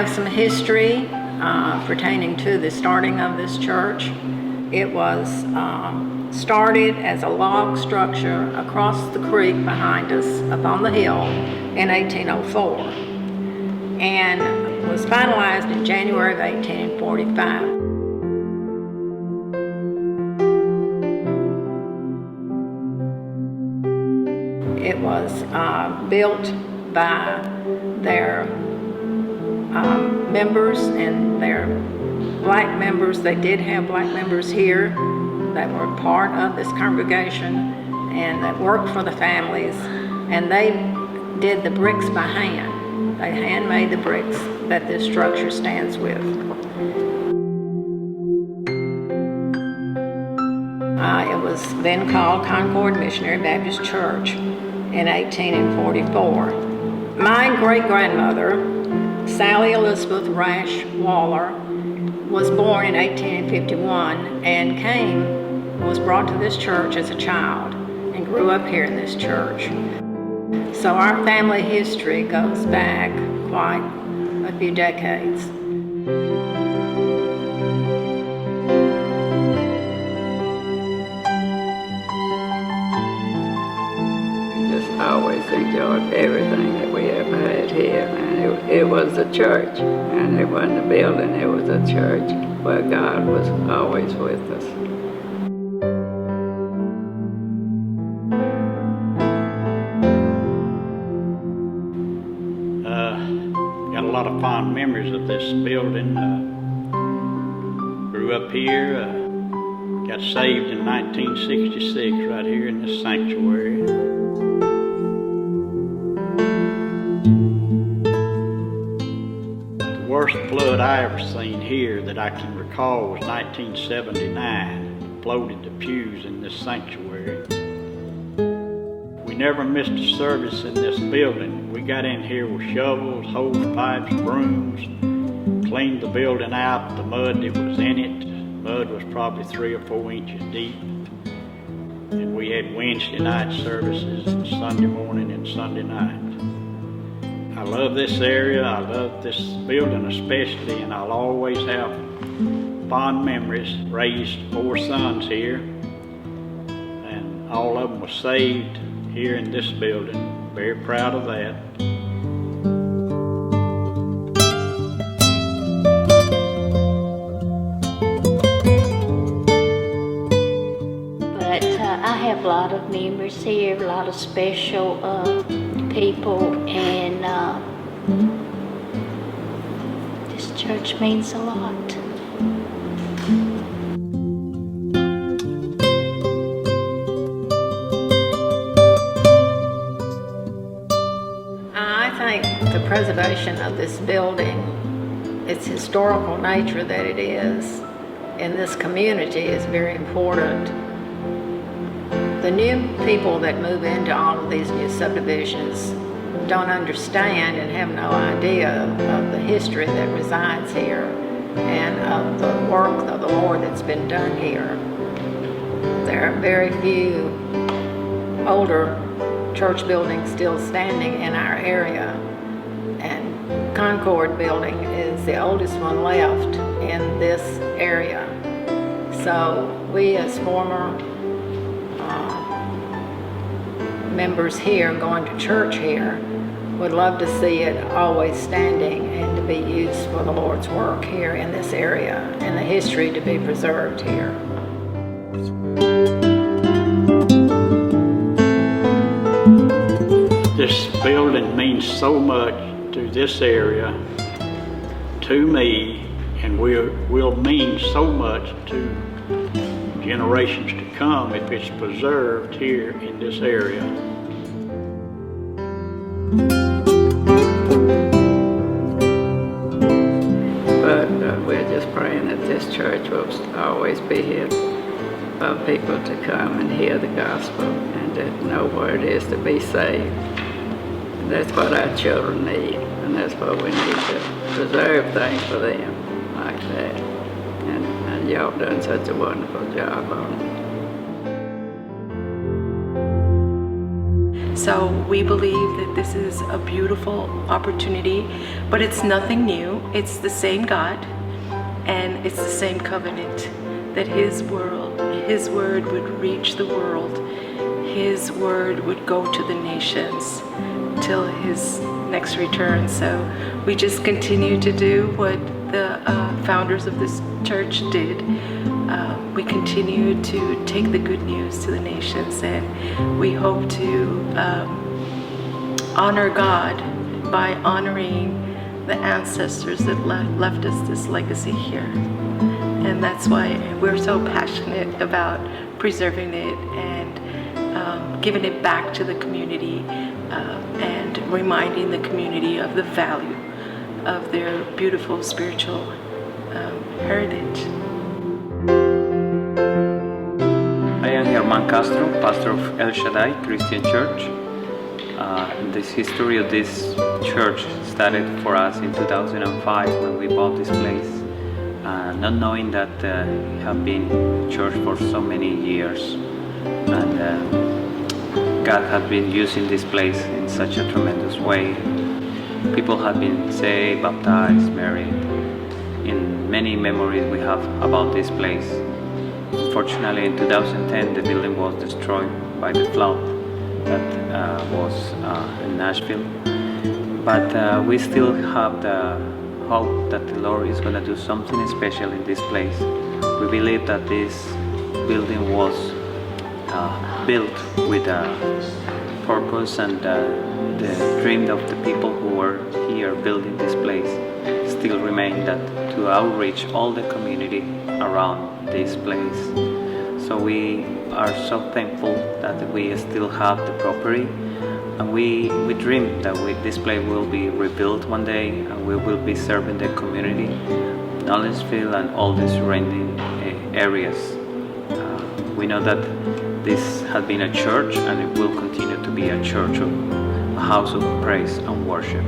have some history pertaining to the starting of this church. It was started as a log structure across the creek behind us up on the hill in 1804 and was finalized in January of 1845. It was built by their members and their black members. They did have black members here that were part of this congregation and that worked for the families, and they did the bricks by hand. They handmade the bricks that this structure stands with. It was then called Concord Missionary Baptist Church in 1844. My great-grandmother, Sally Elizabeth Rash Waller, was born in 1851 and was brought to this church as a child and grew up here in this church. So our family history goes back quite a few decades. Always enjoyed everything that we ever had here, and it was a church, and it wasn't a building, it was a church where God was always with us. Got a lot of fond memories of this building. Grew up here, got saved in 1966 right here in this sanctuary. The worst flood I ever seen here that I can recall was 1979. Floated the pews in this sanctuary. We never missed a service in this building. We got in here with shovels, hose pipes, brooms, cleaned the building out, the mud that was in it. Mud was probably 3 or 4 inches deep. And we had Wednesday night services and Sunday morning and Sunday night. I love this area, I love this building especially, and I'll always have fond memories. Raised 4 sons here, and all of them were saved here in this building. Very proud of that. But I have a lot of memories here, a lot of special people, and this church means a lot. I think the preservation of this building, its historical nature that it is in this community, is very important. The new people that move into all of these new subdivisions don't understand and have no idea of the history that resides here and of the work of the Lord that's been done here. There are very few older church buildings still standing in our area, and Concord building is the oldest one left in this area. So we as former members here going to church here would love to see it always standing and to be used for the Lord's work here in this area and the history to be preserved here. This building means so much to this area, to me, and will mean so much to generations to come if it's preserved here in this area. But we're just praying that this church will always be here for people to come and hear the gospel and to know what it is to be saved. And that's what our children need, and that's what we need to preserve things for them like that. And y'all done such a wonderful job on it. So we believe that this is a beautiful opportunity, but it's nothing new. It's the same God, and it's the same covenant that His word would reach the world. His word would go to the nations till His next return. So we just continue to do what the founders of this church did. We continue to take the good news to the nations, and we hope to honor God by honoring the ancestors that left us this legacy here. And that's why we're so passionate about preserving it and giving it back to the community and reminding the community of the value of their beautiful spiritual heritage. I am Margaret Castro, pastor of El Shaddai Christian Church. The history of this church started for us in 2005 when we bought this place, not knowing that it had been church for so many years, and God had been using this place in such a tremendous way. People had been saved, baptized, married. In many memories we have about this place. Unfortunately, in 2010, the building was destroyed by the flood that was in Nashville. But we still have the hope that the Lord is going to do something special in this place. We believe that this building was built with a purpose, and the dream of the people who were here building this place still remain, that to outreach all the community around this place. So we are so thankful that we still have the property, and we dream that this place will be rebuilt one day, and we will be serving the community, Nashville and all the surrounding areas. We know that this has been a church, and it will continue to be a church, a house of praise and worship.